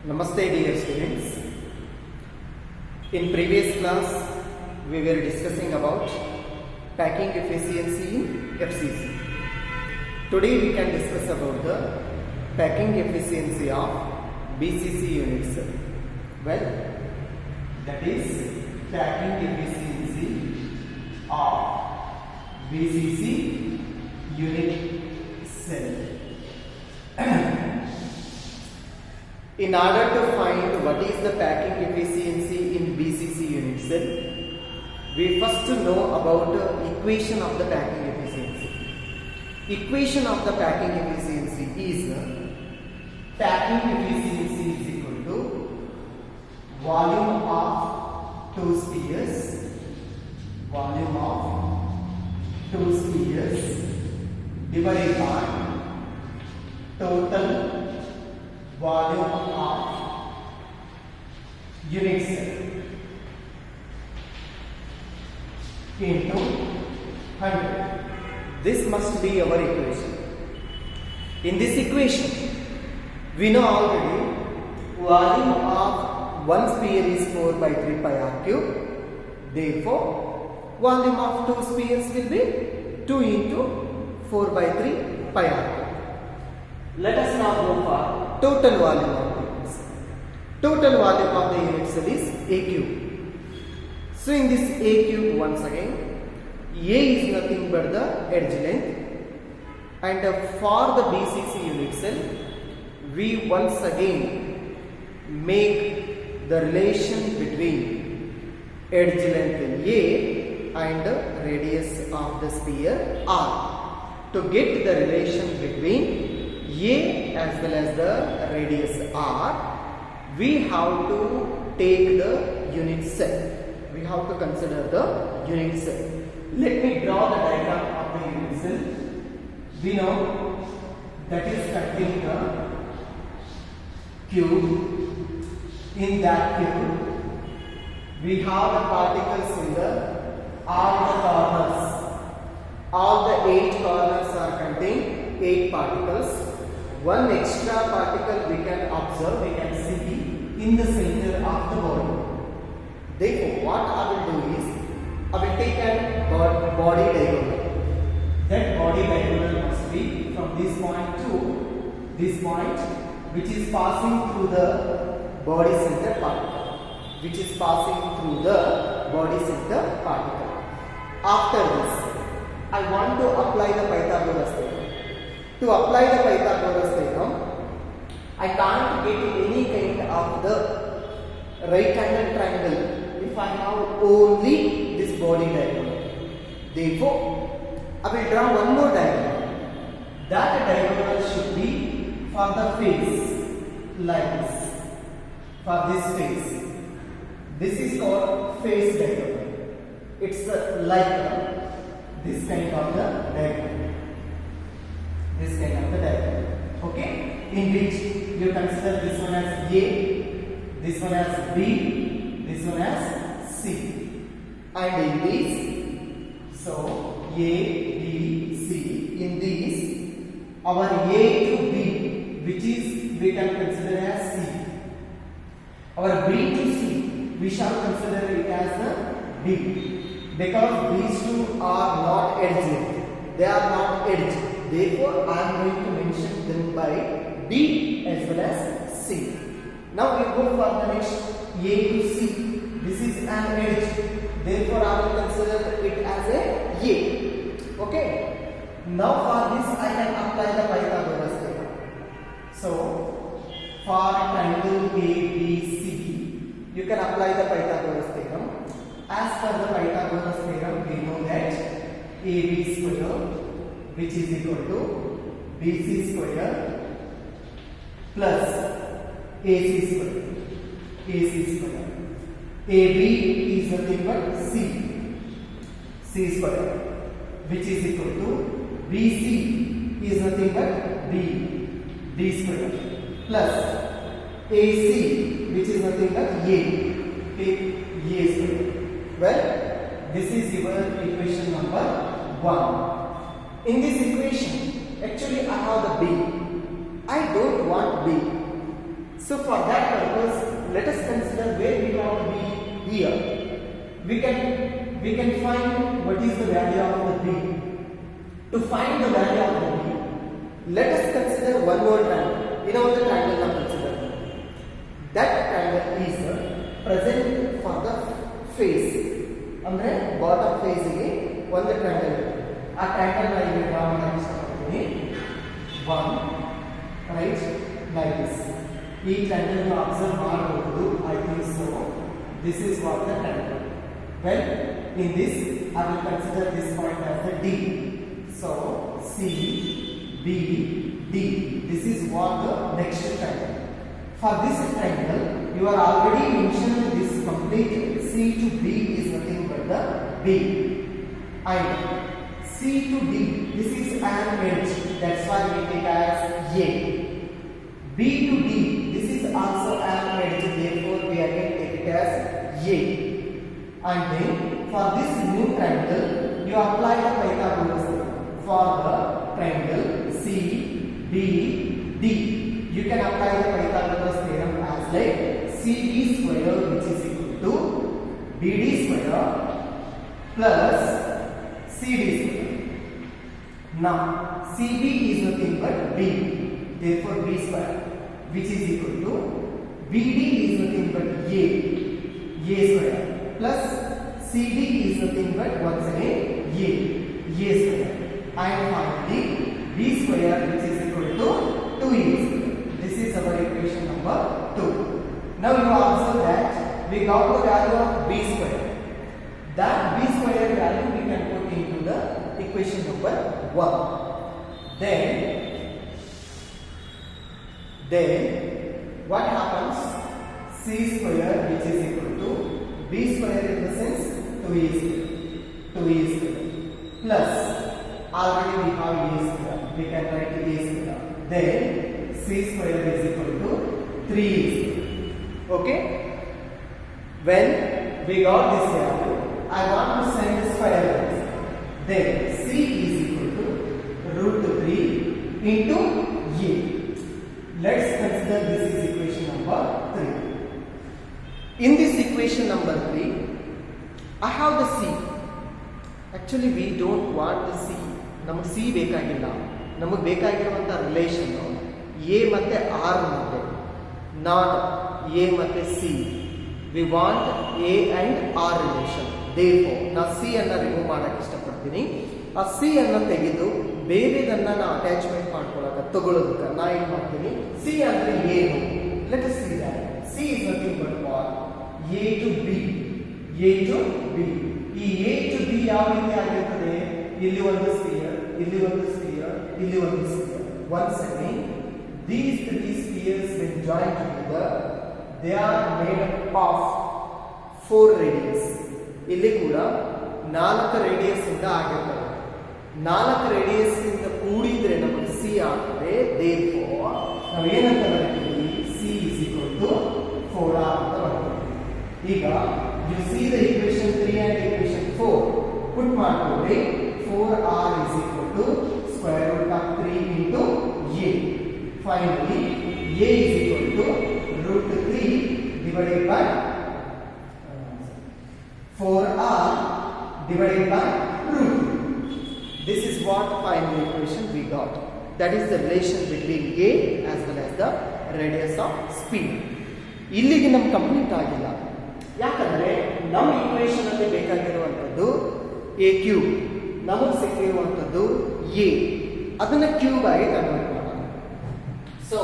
Namaste dear students. In previous class we were discussing about packing efficiency in FCC. Today we can discuss about the packing efficiency of BCC units. Well, that is packing efficiency of BCC unit cell. In order to find what is the packing efficiency in BCC unit cell, we first know about the equation of the packing efficiency. Equation of the packing efficiency is packing efficiency is equal to volume of two spheres, divided by total volume of unit cell into 100. This must be our equation. In this equation, we know already volume of one sphere is 4 by 3 pi r cube. Therefore, volume of two spheres will be 2 into 4 by 3 pi r cube. Let us now go for total volume of the unit cell. Total volume of the unit cell is A cube. So in this A cube, once again, A is nothing but the edge length, and for the BCC unit cell, we once again make the relation between edge length A and radius of the sphere R. To get the relation between A as well as the radius R, we have to take the unit cell. We have to consider the unit cell. Let me draw the diagram of the unit cell. We know that is containing the cube. In that cube, we have the particles in all the corners. All the 8 corners are contained 8 particles. One extra particle we can observe, we can see in the center of the body. Therefore, what I will do is, I will take a body diagonal. That body diagonal must be from this point to this point, which is passing through the body center particle. After this, I want to apply the Pythagoras theorem. To apply the Pythagoras theorem, I can't get any kind of the right angle triangle if I have only this body diagonal. Therefore, I will draw one more diagonal. That diagonal should be for the face, like this. For this face. This is called face diagonal. It's like this kind of the diagonal. Okay, in which you consider this one as A, this one as B, this one as C, and in these, so A, B, C, in these, our A to B, which is we can consider as C, our B to C, we shall consider it as the B, because these two are not edged, they are not edged. Therefore, I am going to mention them by B as well as C. Now we go for the next A to C. This is an edge. Therefore, I will consider it as a. Okay. Now for this, I can apply the Pythagoras theorem. So, for triangle ABC, you can apply the Pythagoras theorem. As per the Pythagoras theorem, we know that AB square, which is equal to BC square plus AC square. AB is nothing but C square, which is equal to BC is nothing but D square plus AC, which is nothing but A square. Well, this is your equation number 1. In this equation, actually I have the B. I don't want B. So for that purpose, let us consider where we want to be here. We can find what is the value of the b. To find the value of the b, let us consider one more triangle. In our triangle now consider. That triangle is present for the face. ಅಂದ್ರೆ bottom face ಗೆ ಒಂದು triangle ಇದೆ. ಆ triangle ನ ಇಲ್ಲಿ draw ಮಾಡಕ್ಕೆ ಇಷ್ಟಪಡ್ತೀನಿ. 1 right like this. ಈ ಟ್ರಯಾಂಗಲ್ ನ ಅಬ್ಸರ್ವ್ ಮಾಡಬಹುದು. I think so. This is what the triangle. Well, in this I will consider this point as the D. So C, B, D. This is what the next triangle. For this triangle, you are already mentioned this complete C to B is nothing but the B. And C to D, this is an edge. That's why we take as A. B to D, this is also an edge. Therefore, we again take it as A. And then for this new triangle, you apply the Pythagoras theorem for the triangle C, B, D. You can apply the Pythagoras theorem as like CD square, which is equal to BD square plus CD square. Now CB is nothing but B. Therefore B square, which is equal to BD is nothing but A square plus CD is nothing but once again A square. And finally B square, which is equal to 2A square. This is our equation number 2. Now you observe that we got the value of B square. That B square value we can put into the equation number 1. Then what happens? C square, which is equal to B square in the sense 2A square plus already we have A square. We can write A square. Then C square is equal to 3A square. Okay? When we got this value, I want to send the square roots. Then C is equal to root 3 into A. Let's consider this is equation number 3. In this equation number 3, I have the C. Actually, we don't want the C. ನಮಗೆ C ಬೇಕಾಗಿಲ್ಲ. ನಮಗೆ ಬೇಕಾಗಿರುವಂತ relation A ಮತ್ತೆ R ಮತ್ತೆ not A ಮತ್ತೆ C. We want A and R relation. Therefore, ನಾನು C ಅನ್ನ remove ಮಾಡಕ್ಕೆ ಇಷ್ಟಪಡ್ತೀನಿ. ಆ C ಅನ್ನ ತೆಗೆದು ಬೇರೆದನ್ನ ನಾನು ಅಟ್ಯಾಚ್ಮೆಂಟ್ ಮಾಡ್ಕೊಳ್ಳೋಕೆ ತಗೊಳ್ಳೋದಕ್ಕೆ ನಾನು ಏನು ಮಾಡ್ತೀನಿ? C ಅಂದ್ರೆ ಏನು? Let us see that. C is nothing but what? A to B. A to B. ಈ A to B ಯಾವ ರೀತಿ ಆಗಿರ್ತದೆ? ಇಲ್ಲಿ ಒಂದು ಸ್ಫಿಯರ್, ಇಲ್ಲಿ ಒಂದು ಸ್ಫಿಯರ್, ಇಲ್ಲಿ ಒಂದು sphere. Once again, these three spheres when joined together, they are made up of 4 radius. ಇಲ್ಲಿ ಕೂಡ 4 ರೇಡಿಯಸ್ ಇಂದ ಆಗಿರ್ತದೆ. 4 ರೇಡಿಯಸ್ ಇಂದ ಕೂಡಿದ್ರೆ ನಮಗೆ C ಆಗ್ತದೆ. Therefore, ನಾವು ಏನಂತ ಬರೀತೀವಿ? C is equal to 4R ಅಂತ ಬರೀತೀವಿ. ಈಗ you see the equation 3 and equation 4 put ಮಾಡ್ಕೊಂಡ್ರೆ 4R is equal to square root of 3 into A. Finally, A is equal to root 3 divided by 4R divided by root 3. This is what final equation we got. That is the relation between A as well as the radius of speed. ಇಲ್ಲಿಗೆ ನಮ್ಗೆ complete ಆಗಿಲ್ಲ. ಯಾಕಂದ್ರೆ ನಮ್ಮ equation ಅಲ್ಲಿ ಬೇಕಾಗಿರುವಂಥದ್ದು A cube, ನಮಗೆ ಸಿಕ್ಕಿರುವಂಥದ್ದು A, ಅದನ್ನ cube ಆಗಿ convert ಮಾಡೋಣ. ಸೊ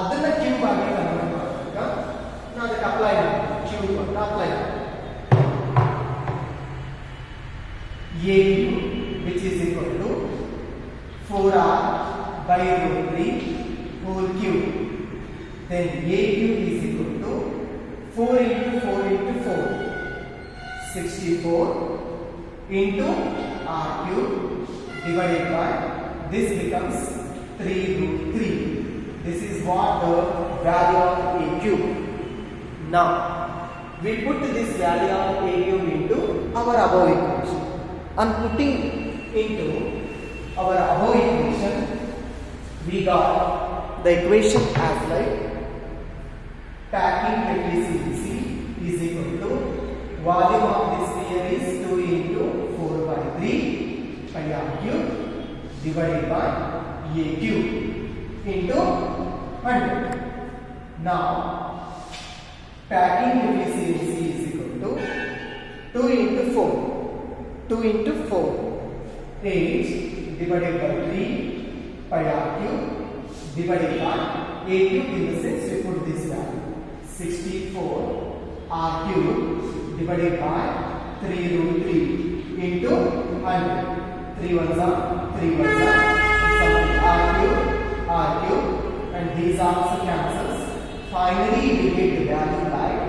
ಅದನ್ನ ಕ್ಯೂಬ್ ಆಗಿ ಕನ್ವರ್ಟ್ ಮಾಡುವಾಗ ನಾವು ಅದಕ್ಕೆ ಅಪ್ಲೈ ಮಾಡ್ತೀವಿ. ಕ್ಯೂಬ್ ಅಂತ ಅಪ್ಲೈ ಮಾಡ್ತೀವಿ. A cube, which is equal to 4R by root 3 whole cube. Then A cube is equal to 4 into 4 into 4, 64 into R cube divided by, this becomes 3 root 3. This is what the value of A cube. Now, we put this value of A cube into our above equation. And putting into our above equation, we got the equation as like divided by A cube into 100. Now, packing efficiency is equal to 2 into 4. 2 into 4. 8 divided by 3 pi r cube divided by A cube, in the sense we put this value. 64 r cube divided by 3 root 3 into 100. 3 ones are 3 ones are r cube, and these also cancels. Finally, we get the value like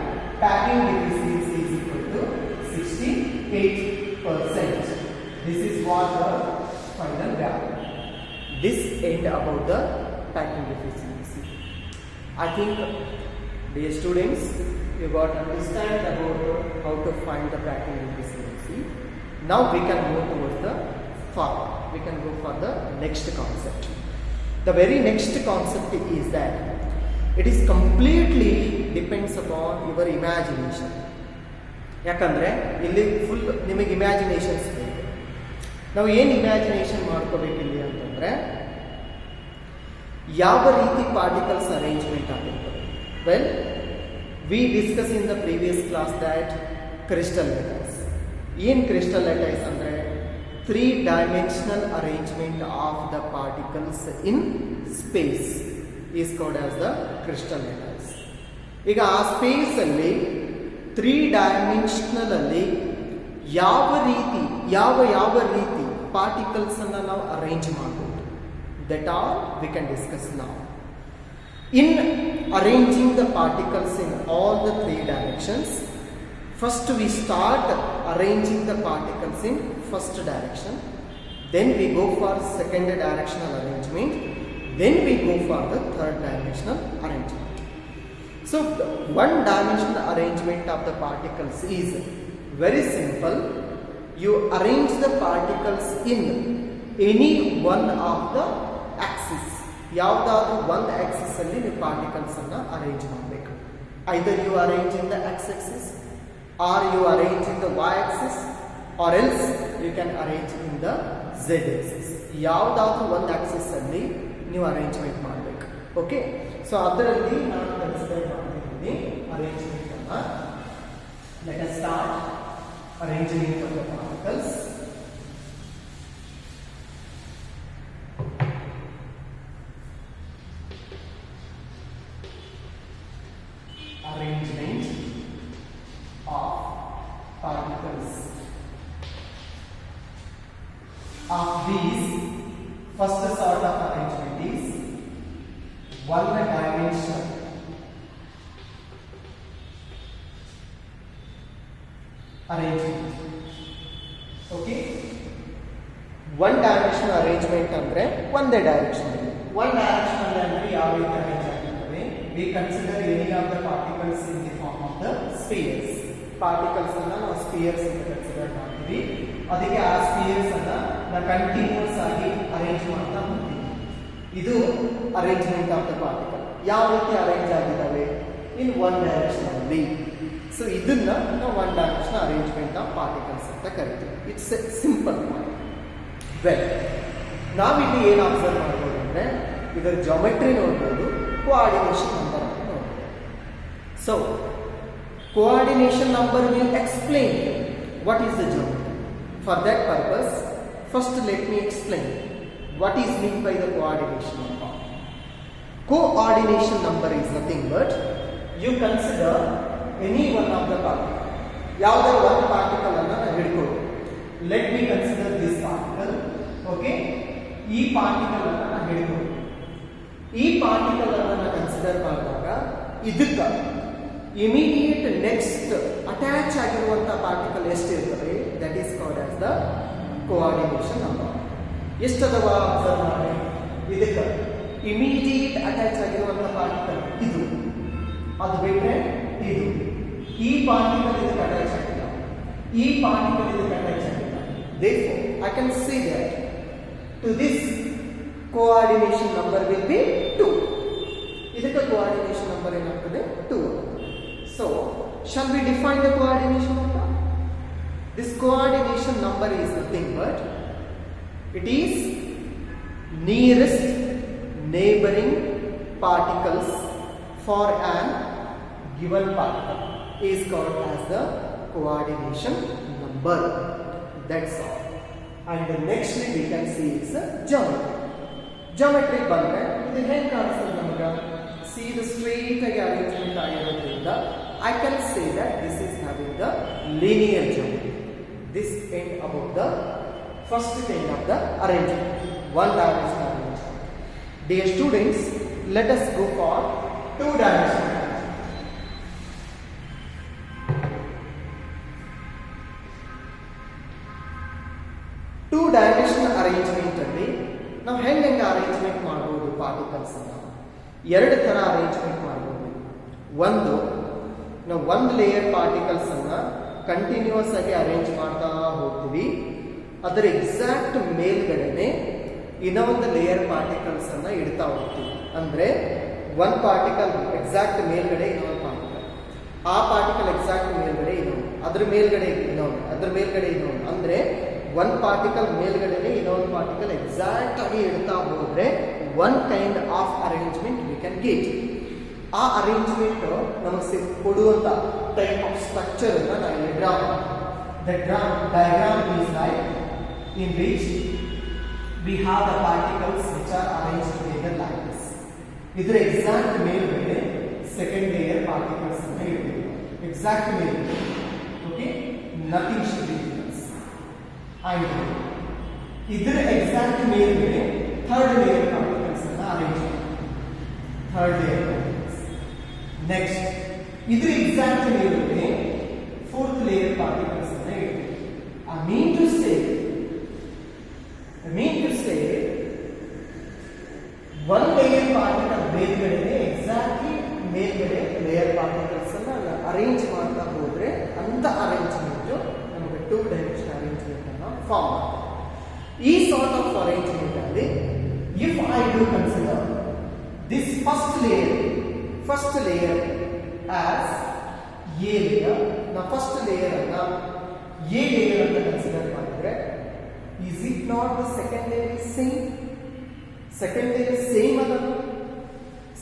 packing efficiency is equal to 68%. This is what the final value. This end about the packing efficiency. I think, dear students, you got to understand about how to find the packing efficiency. Now we can move towards the forward. We can go for the next concept. The very next concept is that it is completely depends upon your imagination. ಯಾಕಂದ್ರೆ ಇಲ್ಲಿ full ನಿಮಗೆ imaginations ಬೇಕು. ನಾವು ಏನು imagination ಮಾಡ್ಕೋಬೇಕಿಲ್ಲಿ ಅಂತಂದ್ರೆ ಯಾವ ರೀತಿ particles arrangement ಆಗಿರ್ತದೆ. Well, we discuss in the previous class that crystal lattice. ಏನು ಕ್ರಿಸ್ಟಲ್ ಲ್ಯಾಟಿಸ್ ಅಂದರೆ 3 dimensional arrangement of the particles in space is called as the crystal lattice. ಈಗ ಆ ಸ್ಪೇಸ್ ಅಲ್ಲಿ 3 dimensional ಅಲ್ಲಿ ಯಾವ ರೀತಿ ಪಾರ್ಟಿಕಲ್ಸ್ ಅನ್ನು ನಾವು ಅರೇಂಜ್ ಮಾಡಬಹುದು, that all we can discuss now. In arranging the particles in all the 3 directions, first we start arranging the particles in first direction, then we go for second directional arrangement, then we go for the third dimensional arrangement. So the one dimensional arrangement of the particles is very simple. You arrange the particles in any one of the axis. ಯಾವುದಾದ್ರೂ ಒಂದು axis ಅಲ್ಲಿ ನೀವು particles ಅನ್ನು arrange ಮಾಡಬೇಕು. Either you arrange in the x-axis, or you arrange in the y-axis, or else you can arrange in the z-axis. ಯಾವುದಾದ್ರೂ ಒಂದು Axis ಅಲ್ಲಿ ನೀವು ಅರೇಂಜ್ಮೆಂಟ್ ಮಾಡಬೇಕು. ಓಕೆ, ಸೊ ಅದರಲ್ಲಿ ನಾನು ಕನ್ಸಿಡರ್ ಮಾಡ್ತಿದ್ದೀನಿ ಅರೇಂಜ್ಮೆಂಟ್ ಅನ್ನ. Let us start arranging for the particles. Arrangement of particles. Of these, first sort of arrangement is one dimensional arrangement. Okay, one dimensional arrangement ಅಂದ್ರೆ ಒಂದೇ ಡೈರೆಕ್ಷನ್. one direction ಅಂದ್ರೆ ಯಾವ ರೀತಿ arrange ಆಗಿರ್ತದೆ? We consider any of the particles in the form of the spheres. Particles ಅನ್ನ ನಾವು spheres ಅಂತ consider ಮಾಡ್ತೀವಿ. ಅದಕ್ಕೆ ಆ ಸ್ಪಿಯರ್ಸ್ ಅನ್ನ ನಾವು ಕಂಟಿನ್ಯೂಸ್ ಆಗಿ ಅರೇಂಜ್ ಮಾಡ್ತಾ ಹೋಗ್ತೀವಿ. ಇದು ಅರೇಂಜ್ಮೆಂಟ್ ಆಫ್ ದ ಪಾರ್ಟಿಕಲ್. ಯಾವ ರೀತಿ ಅರೇಂಜ್ ಆಗಿದ್ದಾವೆ? ಇನ್ ಒನ್ ಡೈರೆಕ್ಷನ್ ಅಲ್ಲಿ. ಸೊ ಇದನ್ನ ನಾವು one direction arrangement of particles ಅಂತ ಕರಿತೀವಿ. It's A simple point. Well, ನಾವಿಲ್ಲಿ ಏನು ಅಬ್ಸರ್ವ್ ಮಾಡ್ಬೋದು ಅಂದ್ರೆ ಇದರ ಜಾಮೆಟ್ರಿ ನೋಡ್ಬೋದು, ಕೋಆರ್ಡಿನೇಷನ್ ನಂಬರ್ ಅಂತ ನೋಡ್ಬೋದು. So coordination number will explain what is the geometry. For that purpose, first let me explain what is meant by the coordination number. Coordination number is nothing but you consider any one of the particle. ಯಾವುದೇ ಒಂದು particle ಅನ್ನು ನಾವು ಹಿಡ್ಕೊಳ್ಳಿ. Let me consider this particle. Okay, ಈ particle ಅನ್ನು ನಾವು ಹಿಡ್ಕೊಳ್ಳಿ. ಈ particle ಅನ್ನು ನಾವು ಕನ್ಸಿಡರ್ ಮಾಡಿದಾಗ ಇದಕ್ಕೆ ಇಮಿಡಿಯೇಟ್ ನೆಕ್ಸ್ಟ್ ಅಟ್ಯಾಚ್ ಆಗಿರುವಂತಹ ಪಾರ್ಟಿಕಲ್ ಎಷ್ಟಿರ್ತದೆ? That is called as the coordination number. ಎಷ್ಟದವ ಅಬ್ಸರ್ವ್ ಮಾಡಿ. ಇದಕ್ಕೆ ಇಮಿಡಿಯೇಟ್ ಅಟ್ಯಾಚ್ ಆಗಿರುವಂತಹ ಪಾರ್ಟಿಕಲ್ ಇದು, ಅದು ಬಿಟ್ಟರೆ ಇದು. ಈ ಪಾರ್ಟಿಕಲ್ ಇದಕ್ಕೆ ಅಟ್ಯಾಚ್ ಆಗಿಲ್ಲ, ಈ ಪಾರ್ಟಿಕಲ್ ಇದಕ್ಕೆ ಅಟ್ಯಾಚ್ ಆಗಿಲ್ಲ. Therefore, I can say that to this coordination number will be 2. ಇದಕ್ಕೆ coordination number ಏನಾಗ್ತದೆ? 2. So, shall we define the coordination number? This coordination number is nothing but it is nearest neighboring particles for an given particle is called as the coordination number. That's all. And nextly we can see is geometry. Geometry ಬಂದ್ರೆ ಇದು ಹೇಗೆ ಕಾಣಿಸ್ತದೆ ನಮಗೆ? See the straight ಆಗಿ arrangement ಆಗಿರೋದ್ರಿಂದ I can say that this is having the linear geometry. This end about the first end of the arrangement, one dimensional arrangement. Dear students, let us go for two dimensional arrangement. Two dimensional arrangement ಅಲ್ಲಿ ನಾವು ಹೆಂಗೆ arrangement ಮಾಡಬಹುದು particles ಅನ್ನು? ಎರಡು ತರ arrangement ಮಾಡಬಹುದು. ಒಂದು, ನಾವು ಒಂದು ಲೇಯರ್ ಪಾರ್ಟಿಕಲ್ಸ್ ಅನ್ನ ಕಂಟಿನ್ಯೂಸ್ ಆಗಿ ಅರೇಂಜ್ ಮಾಡ್ತಾ ಹೋಗ್ತೀವಿ. ಅದರ ಎಕ್ಸಾಕ್ಟ್ ಮೇಲ್ಗಡೆನೆ ಇನ್ನೊಂದು ಲೇಯರ್ ಪಾರ್ಟಿಕಲ್ಸ್ ಅನ್ನ ಇಡ್ತಾ ಹೋಗ್ತೀವಿ. ಅಂದ್ರೆ ಒಂದು ಪಾರ್ಟಿಕಲ್ ಎಕ್ಸಾಕ್ಟ್ ಮೇಲ್ಗಡೆ ಇನ್ನೊಂದು ಪಾರ್ಟಿಕಲ್, ಆ ಪಾರ್ಟಿಕಲ್ ಎಕ್ಸಾಕ್ಟ್ ಮೇಲ್ಗಡೆ ಇನ್ನೊಂದು, ಅದ್ರ ಮೇಲ್ಗಡೆ ಇನ್ನೊಂದು, ಅದ್ರ ಮೇಲ್ಗಡೆ ಇನ್ನೊಂದು. ಅಂದ್ರೆ ಒಂದು ಪಾರ್ಟಿಕಲ್ ಮೇಲ್ಗಡೆ ಇನ್ನೊಂದು ಪಾರ್ಟಿಕಲ್ ಎಕ್ಸಾಕ್ಟ್ ಆಗಿ ಇಡ್ತಾ ಹೋದ್ರೆ one kind of arrangement we can get. ಆ ಅರೇಂಜ್ಮೆಂಟ್ ನಮಗೆ ಕೊಡುವಂತ ಟೈಪ್ ಆಫ್ ಸ್ಟ್ರಕ್ಚರ್ ಅನ್ನ ನಾವು ಡ್ರಾ ಮಾಡ್ತೀವಿ. The diagram is like in which we have the particles which are arranged together like this. ಇದರ ಎಕ್ಸಾಕ್ಟ್ ಮೇಲ್ಗಡೆ ಸೆಕೆಂಡ್ ಲೇಯರ್ ಪಾರ್ಟಿಕಲ್ಸ್ ಅನ್ನ ಇಡ್ತೀವಿ. ಎಕ್ಸಾಕ್ಟ್ ಮೇಲ್ಗಡೆ, okay, nothing should be difference. ಆಯ್ತು, ಇದರ ಎಕ್ಸಾಕ್ಟ್ ಮೇಲ್ಗಡೆ ಥರ್ಡ್ ಲೇಯರ್ ಪಾರ್ಟಿಕಲ್ಸ್ ಅನ್ನ ಅರೇಂಜ್ ಮಾಡ್ತೀವಿ. Third layer particles. ನೆಕ್ಸ್ಟ್ ಇದರ ಎಕ್ಸಾಕ್ಟ್ ಮೇಲ್ಗಡೆ ಫೋರ್ತ್ ಲೇಯರ್ ಪಾರ್ಟಿಕಲ್ಸ್ ಅನ್ನ ಇಡ್ತೀವಿ. I mean to say one layer particle ಮೇಲ್ಗಡೆ ಎಕ್ಸಾಕ್ಟ್ಲಿ ಮೇಲ್ಗಡೆ ಲೇಯರ್ ಪಾರ್ಟಿಕಲ್ಸ್ ಅನ್ನ ಅರೇಂಜ್ ಮಾಡ್ತಾ ಹೋದ್ರೆ ಅಂತ ಅರೇಂಜ್ಮೆಂಟ್ ನಮಗೆ ಟೂ ಡೈಮೆನ್ಷನ್ ಅರೇಂಜ್ಮೆಂಟ್ ಅನ್ನ ಫಾರ್ಮ್ ಮಾಡ್ತಾರೆ. ಈ ಸಾರ್ಟ್ ಆಫ್ ಅರೇಂಜ್ಮೆಂಟ್ ಅಲ್ಲಿ if I do consider this first layer as A layer, ನಾ ಫಸ್ಟ್ ಲೇಯರ್ ಅನ್ನ ಎ ಲೇಯರ್ ಅಂತ ಕನ್ಸಿಡರ್ ಮಾಡಿದ್ರೆ, is it not the second layer is same? Second layer same ಅದ,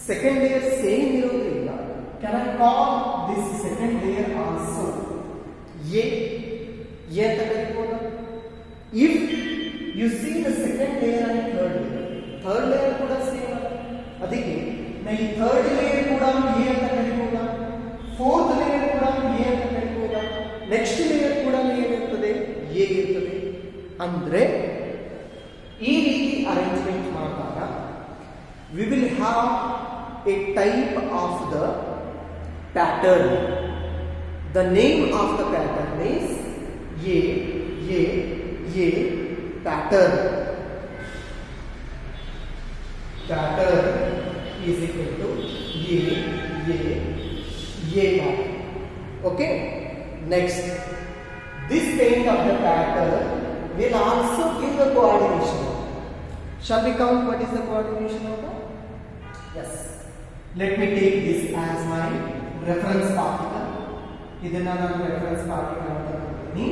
second layer same ಇರೋದ್ರಿಂದ can I call this second layer also A ಅಂತ ಕರೀಬಹುದು? If you see the second layer and third layer ಕೂಡ same ಅದ, ಅದಕ್ಕೆ ನಾ ಈ third layer ಕೂಡ A ಅಂತ ಕರೀಬಹುದಾ? ಫೋರ್ತ್ ಲೇಯರ್ ಕೂಡ A ಅಂತ ಕರೀಬಹುದಾ? ನೆಕ್ಸ್ಟ್ ಲೇಯರ್ ಕೂಡ ಏನಿರ್ತದೆ? A ಇರ್ತದೆ. ಅಂದ್ರೆ ಈ ರೀತಿ ಅರೇಂಜ್ಮೆಂಟ್ ಮಾಡಿದಾಗ we will have A type of the pattern. The name of the pattern is A pattern. Pattern is equal to A pattern. Okay. Next, this kind of the pattern will also give the coordination. Shall we count what is the coordination of that? Yes. Let me take this as my reference particle. ಇದನ್ನ ನಾನು reference particle ಅಂತ ಕರೀತೀನಿ.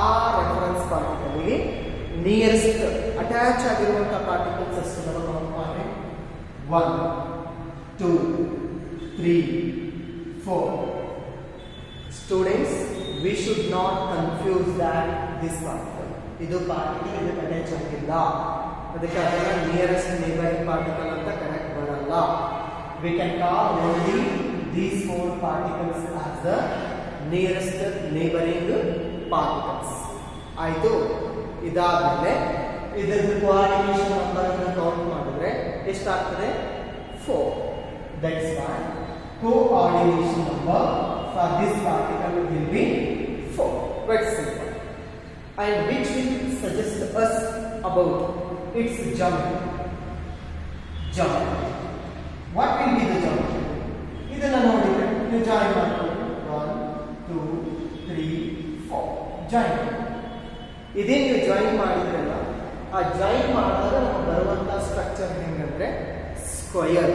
ಆ reference particle ಗೆ nearest attach ಆಗಿರುವಂತಹ particles ಎಷ್ಟು ನಾವು count ಮಾಡಿ 1 2 3 4. Students, we should not confuse that this particle. ಇದು ಪಾರ್ಟಿಕಲ್ ಇದಕ್ಕೆ ಅಟ್ಯಾಚ್ ಆಗಿಲ್ಲ, ಅದಕ್ಕೆ ಅದನ್ನ ನಿಯರೆಸ್ಟ್ ನೇಬರಿಂಗ್ ಪಾರ್ಟಿಕಲ್ ಅಂತ ಕರೆಕ್ಟ್ ಬರಲ್ಲ. We can call only these four particles as the nearest neighboring particles. ಆಯ್ತು. ಇದಾದ್ಮೇಲೆ ಇದರ ಕೋಆರ್ಡಿನೇಷನ್ ನಂಬರ್ ಅನ್ನು ಕೌಂಟ್ ಮಾಡಿದ್ರೆ ಎಷ್ಟಾಗ್ತದೆ? 4. That's why coordination number for this particle will be 4. Very simple. And which will suggest us about its geometry. What will be the geometry? ಇದನ್ನ ನೋಡಿದ್ರೆ ನೀವು join ಮಾಡ್ಕೊಳ್ಳಿ. 1 2 3 4 ಜಾಯಿನ್. ಇದೇ ನೀವು ಜಾಯಿನ್ ಮಾಡಿದ್ರಲ್ಲ, ಆ ಜಾಯಿನ್ ಮಾಡಿದಾಗ ನಮಗೆ ಬರುವಂತಹ ಸ್ಟ್ರಕ್ಚರ್ ಹೆಂಗಂದ್ರೆ square,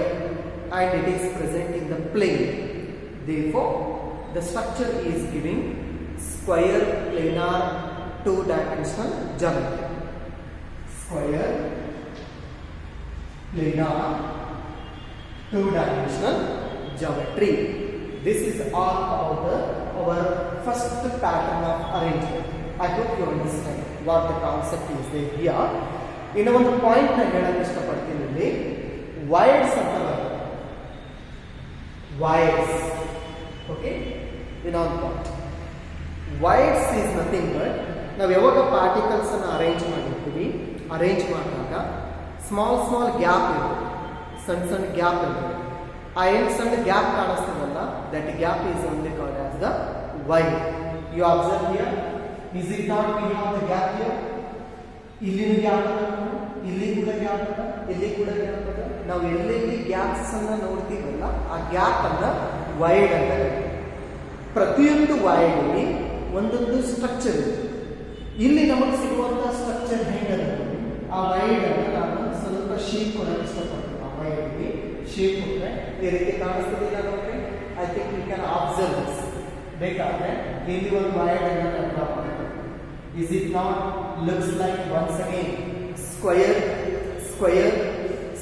and it is present in the plane. Therefore, the structure is giving square planar two-dimensional geometry. Square planar two-dimensional geometry. This is all about our first pattern of arrangement. I hope you understand what the concept is there here. In one point na helake ishtapadtini illi wires anta barte. Wires, okay, in one point. Wires is nothing but ನಾವು ಯಾವಾಗ particles ಅನ್ನು arrange ಮಾಡಿರ್ತೀವಿ, arrange ಮಾಡಿದಾಗ small gap ಇರುತ್ತೆ, ಸಣ್ಣ gap ಇರುತ್ತೆ. ಆ ಏನು ಸಣ್ಣ ಗ್ಯಾಪ್ ಕಾಣಿಸ್ತದಲ್ಲ, that gap is only called as the wire. You observe here, is it not we have the gap here? ಇಲ್ಲಿನ ಗ್ಯಾಪ್ ಅದ, ಇಲ್ಲಿ ಕೂಡ ಗ್ಯಾಪ್ ಅದ, ಇಲ್ಲಿ ಕೂಡ ಗ್ಯಾಪ್ ಅದ. ನಾವು ಎಲ್ಲೆಲ್ಲಿ ಗ್ಯಾಪ್ಸ್ ಅನ್ನ ನೋಡ್ತೀವಲ್ಲ, ಆ ಗ್ಯಾಪ್ ಅನ್ನ ವೈಡ್ ಅಂತ ಕರೀತೀವಿ. ಪ್ರತಿಯೊಂದು ವೈರ್ನಲ್ಲಿ ಒಂದೊಂದು ಸ್ಟ್ರಕ್ಚರ್ ಇದೆ. ಇಲ್ಲಿ ನಮಗೆ ಸಿಗುವಂತಹ ಸ್ಟ್ರಕ್ಚರ್ ಹೆಂಗದ, ಆ ವೈಡ್ ಅನ್ನು ನಾನು ಸ್ವಲ್ಪ ಶೇಪ್ ಕೊಡಕ್ಕೆ ಇಷ್ಟಪಡ್ತೀನಿ. ಆ ವೈಡ್ಗೆ ಶೇಪ್ ಕೊಟ್ಟರೆ ಈ ರೀತಿ ಕಾಣಿಸ್ತದಿಲ್ಲ ನೋಡ್ರಿ. I think you can observe this. ಬೇಕಾದ್ರೆ ಇಲ್ಲಿ ಒಂದು ವೈಡ್ ಅನ್ನು ನಾನು ಡ್ರಾ ಮಾಡ್ತೀನಿ. Is it not looks like once again square?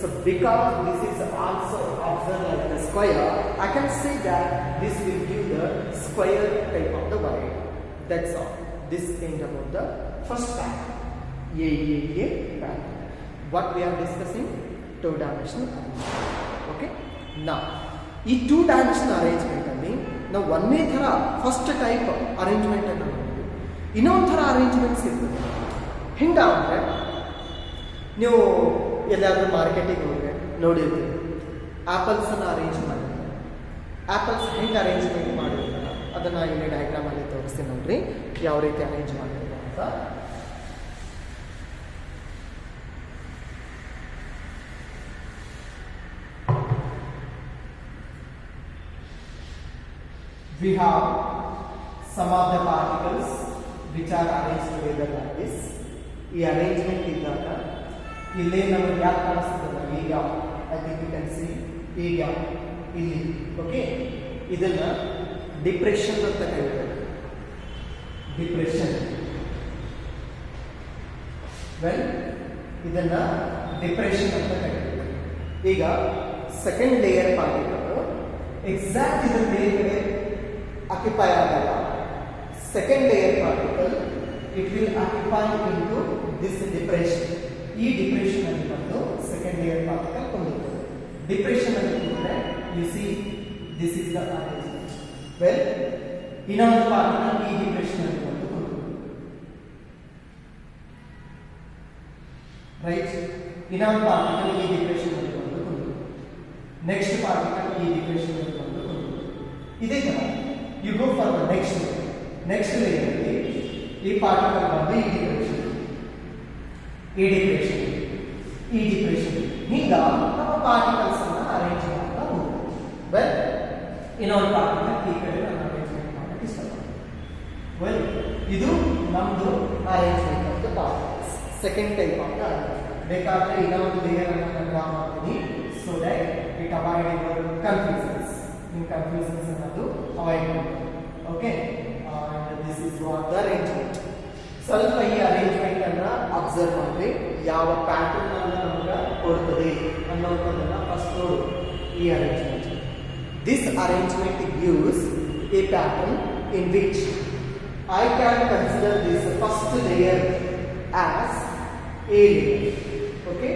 So because this is also observed like the square, I can say that this will give the square type of the wire. That's all. This end about the first pattern, A pattern. What we are discussing, two-dimensional arrangement. Okay. Now, ಈ two-dimensional arrangement ಅಲ್ಲಿ ನಾವು ಒಂದೇ ಥರ first type arrangement ಅನ್ನು ನೋಡ್ತೀವಿ. ಇನ್ನೊಂದು ಥರ arrangements ಇರ್ತದೆ. ಹೆಂಗ ಅಂದರೆ, ನೀವು ಎಲ್ಲಾದರೂ ಮಾರ್ಕೆಟಿಗೆ ಹೋದರೆ ನೋಡಿರ್ತೀವಿ, ಆ್ಯಪಲ್ಸನ್ನು ಅರೇಂಜ್ ಮಾಡಿರ್ತಾರೆ. ಆ್ಯಪಲ್ಸ್ ಹೆಂಗೆ ಅರೇಂಜ್ಮೆಂಟ್ ಮಾಡಿರ್ತಾರೆ ಅದನ್ನು ಇಲ್ಲಿ ಡಯಾಗ್ರಾಮಲ್ಲಿ ತೋರಿಸ್ತೀನಿ ನೋಡ್ರಿ, ಯಾವ ರೀತಿ ಅರೇಂಜ್ ಮಾಡಿರ್ತಾರೆ ಅಂತ. We have some of the particles which are arranged together like this. ಈ ಅರೇಂಜ್ಮೆಂಟ್ ಇದ್ದಾಗ ಇಲ್ಲೇ ನಮಗೆ ಗ್ಯಾಪ್ ಕಾಣಿಸ್ತದಲ್ಲ, ಈ gap, I think you can see ಈ ಗ್ಯಾಪ್ ಇಲ್ಲಿ. ಓಕೆ, ಇದನ್ನ ಡಿಪ್ರೆಷನ್ ಅಂತ ಕರೀತಾರೆ. ಡಿಪ್ರೆಷನ್. ವೆಲ್, ಇದನ್ನ ಡಿಪ್ರೆಷನ್ ಅಂತ ಕರೀತಾರೆ. ಈಗ ಸೆಕೆಂಡ್ ಲೇಯರ್ ಪಾರ್ಟಿಕಲ್ ಎಕ್ಸಾಕ್ಟ್ ಇದರ ಮೇಲ್ಗಡೆ ಆಕ್ಯುಪೈ ಆಗಲ್ಲ. Second layer particle it will occupy into this depression. ಈ ಡಿಪ್ರೆಷನ್ ಅಲ್ಲಿ ಬಂದು ಸೆಕೆಂಡ್ ಲೇಯರ್ ಪಾರ್ಟಿಕಲ್ ಕೊಂಡುತ್ತದೆ. ಡಿಪ್ರೆಷನ್ ಅಲ್ಲಿ ಬಂದರೆ you see this is the arrangement. Well, ಇನ್ನೊಂದು ಪಾರ್ಟಿಕಲ್ ಈ ಡಿಪ್ರೆಷನ್ ಅಲ್ಲಿ ಬಂದು ಕೊಂಡುತ್ತದೆ. ರೈಟ್, ಇನ್ನೊಂದು ಪಾರ್ಟಿಕಲ್ ಈ ಡಿಪ್ರೆಷನ್ ಅಲ್ಲಿ ಬಂದು ಕೊಂಡುತ್ತದೆ. ನೆಕ್ಸ್ಟ್ ಪಾರ್ಟಿಕಲ್ ಈ ಡಿಪ್ರೆಷನ್ ಅಲ್ಲಿ ಬಂದು ಕೊಂಡುತ್ತದೆ. ಇದೇ ತರ you go for the next layer. Next layer ಅಲ್ಲಿ ಈ ಪಾರ್ಟಿಕಲ್ ಬಂದು ಈ ಡಿಪ್ರೆಷನ್, ಈ ಡಿಪ್ರೆಷನ್, ಈ ಡಿಪ್ರೆಷನ್, ಹೀಗ ನಮ್ಮ ಪಾರ್ಟಿಕಲ್ಸ್ ಅನ್ನ ಅರೇಂಜ್ ಮಾಡ್ತಾ ಹೋಗ್ತೀವಿ. ವೆಲ್, ಇನ್ನೊಂದು ಪಾರ್ಟಿಕಲ್ ಈ ಕಡೆ ನಾನು ಅರೇಂಜ್ಮೆಂಟ್ ಮಾಡಕ್ಕೆ ಇಷ್ಟಪಡ್ತೀನಿ. ವೆಲ್, ಇದು ನಮ್ದು arrangement of the particles, second type of the arrangement. ಬೇಕಾದ್ರೆ ಇನ್ನೊಂದು ಲೇಯರ್ ಅನ್ನು ನಾನು ಡ್ರಾ ಮಾಡ್ತೀನಿ, so that it avoid your confusions. ನಿಮ್ಮ ಕನ್ಫ್ಯೂಷನ್ಸ್ ಅನ್ನೋದು ಅವಾಯ್ಡ್ ಮಾಡಿ. Okay, this is what the arrangement. ಸ್ವಲ್ಪ ಈ ಅರೇಂಜ್ಮೆಂಟ್ ಅನ್ನ ಅಬ್ಸರ್ವ್ ಮಾಡಿ, ಯಾವ ಪ್ಯಾಟರ್ನ್ ಅನ್ನು ನಮ್ಗೆ ಕೊಡ್ತದೆ ಅನ್ನೋದನ್ನ ಫಸ್ಟ್ ನೋಡು. ಈ arrangement, this arrangement gives A pattern in which I can consider this first layer as A layer. Okay,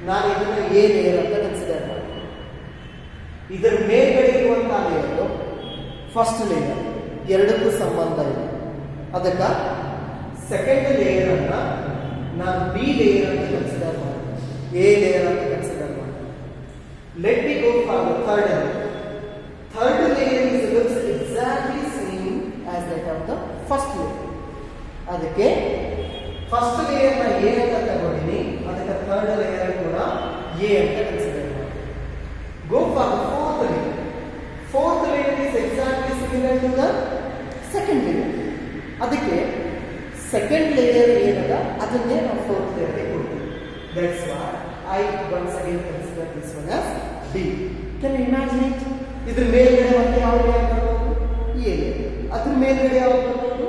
ನಾನು ಇದನ್ನ ಎ ಲೇಯರ್ ಅಂತ ಕನ್ಸಿಡರ್ ಮಾಡ್ತೀನಿ. ಇದರ ಮೇಲ್ಗಡೆ ಇರುವಂತಹ ಲೇಯರ್ ಫಸ್ಟ್ ಲೇಯರ್, ಎರಡಕ್ಕೂ ಸಂಬಂಧ ಇದೆ. ಅದಕ್ಕೆ ಸೆಕೆಂಡ್ ಲೇಯರ್ ಅನ್ನ ನಾನು ಬಿ ಲೇಯರ್ ಅಂತ ಕನ್ಸಿಡರ್ ಮಾಡ್ತೀನಿ, ಎ ಲೇಯರ್ ಅಂತ ಕನ್ಸಿಡರ್ ಮಾಡ್ತೀನಿ. Let me go for the third layer. Third layer is looks exactly same as that of the first layer. ಅದಕ್ಕೆ ಫಸ್ಟ್ ಲೇಯರ್ ನ ಎ ಅಂತ ತಗೊಂಡಿನಿ, ಅದಕ್ಕೆ ಥರ್ಡ್ ಲೇಯರ್ ಕೂಡ ಎ ಅಂತ ಕನ್ಸಿಡರ್ ಮಾಡ್ತೀನಿ. Go for the fourth layer. Fourth layer is exactly similar to the second layer. ಅದಕ್ಕೆ second layer ಏನದ ಅದನ್ನೇ ನಾವು ಫೋರ್ತ್ ಲೇಯರ್ಗೆ ಕೊಡ್ತೀವಿ. That's what I once again consider this one as D. Can you imagine it? ಇದ್ರ ಮೇಲ್ಗಡೆ ಮತ್ತೆ ಯಾವ layer ಬರ್ಬೋದು? A layer. ಅದ್ರ ಮೇಲ್ಗಡೆ ಯಾವ್ದು ಬರ್ಬೋದು?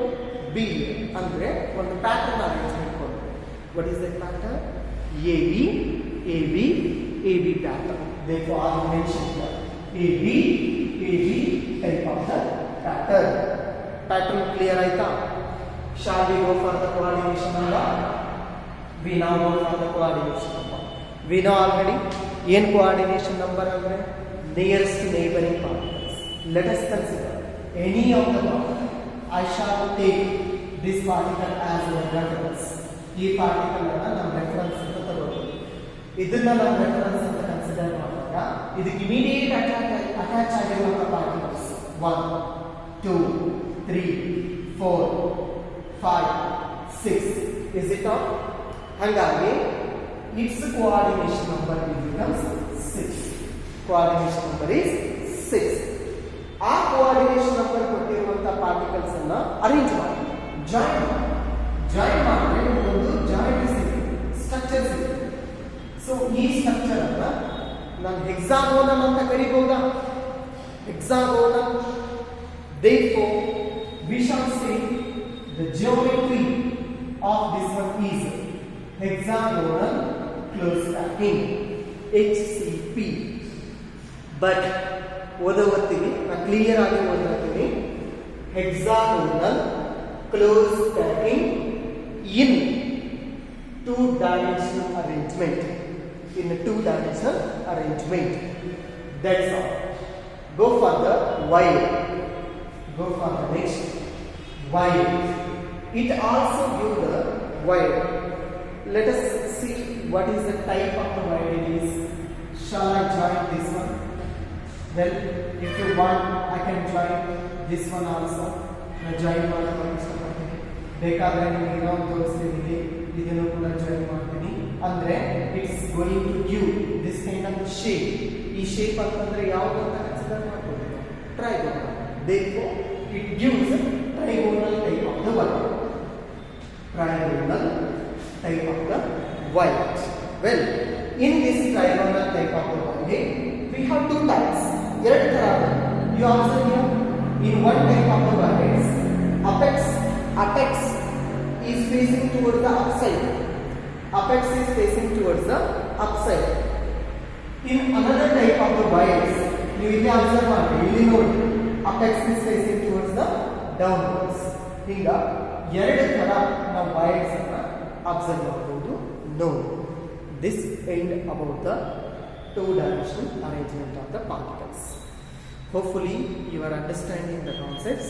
B layer. ಅಂದ್ರೆ ಒಂದು ಪ್ಯಾಟರ್ನ್ ಅರೇಂಜ್ಮೆಂಟ್ ಕೊಡ್ತೀವಿ. What is that pattern? A B, A B, AB pattern. Therefore, I mentioned here AB type of the pattern. Pattern clear aita? Shall we go for the coordination number? We now go for the coordination number. We know already in coordination number andre nearest neighboring particles. Let us consider any of the particles. I shall take this particle as a reference. ಈ particle ಅನ್ನು ನಾವು reference ಅಂತ ತಗೊಳ್ತೀವಿ. ಇದನ್ನ ನಾವು reference ಅಂತ consider ಮಾಡಿದಾಗ ಇದಕ್ಕೆ ಇಮಿಡಿಯೇಟ್ ಅಟ್ಯಾಚ್ ಆಗಿರುವಂತ ಪಾರ್ಟಿಕಲ್ಸ್ 1 2 3 4 5 6 is it not? ಹಾಗಾಗಿ its coordination number becomes 6. Coordination number is 6. ಆ coordination number ಕೊಟ್ಟಿರುವಂತ ಪಾರ್ಟಿಕಲ್ಸ್ ಅನ್ನು ಅರೇಂಜ್ ಮಾಡಿ ಜಾಯಿನ್ ಮಾಡಿದ್ರೆ ಒಂದು ಜಾಯಿನ್ ಸ್ಟ್ರಕ್ಚರ್ ಸಿಗುತ್ತೆ. ಸೊ ಈ ಸ್ಟ್ರಕ್ಚರ್ ಅನ್ನ ನಾನು ಹೆಕ್ಸಾಗೋನಲ್ ಅಂತ ಕರೀಬಹುದಾ? Hexagonal. Therefore, we shall say the geometry of this one is hexagonal close stacking, HCP. But ಓದೋವತ್ತಿಗೆ ನಾನು ಕ್ಲಿಯರ್ ಆಗಿ ಓದೋತೀನಿ. hexagonal close stacking in two-dimensional arrangement. In a two-dimensional arrangement. That's all. Go for the wire. Go for the next wire. It also gives the wire. Let us see what is the type of the wire it is. Shall I join this one? Well, if you want, I can join this one also. I join ಮಾಡೋಕೆ ಇಷ್ಟಪಡ್ತೀನಿ. ಬೇಕಾದ್ರೆ ನಿಮಗೆ ಇನ್ನೊಂದು ತೋರಿಸ್ತೀನಿ, ಇದನ್ನು ಕೂಡ join ಮಾಡ್ತೀನಿ. ಅಂದ್ರೆ it's going to give this kind of shape. ಈ ಶೇಪ್ ಅಂತಂದ್ರೆ ಯಾವುದು ಅಂತ ಕನ್ಸಿಡರ್ ಮಾಡ್ಬೋದು. Trigonal. Therefore, it gives trigonal type of the wire. Trigonal type of the wire. Well, in this trigonal type of the wire, we have two types. ಎರಡು ತರ. You observe here, in one type of the wires, apex is facing towards the upside. Apex is facing towards the upside. In another type of the wires, you will observe one. You will note apex is facing towards the downwards. ಹಿಂಗ ಎರಡು ತರ ನಾವು wires ಅನ್ನು observe ಮಾಡಬಹುದು. No, this end about the two-dimensional arrangement of the particles. Hopefully, you are understanding the concepts.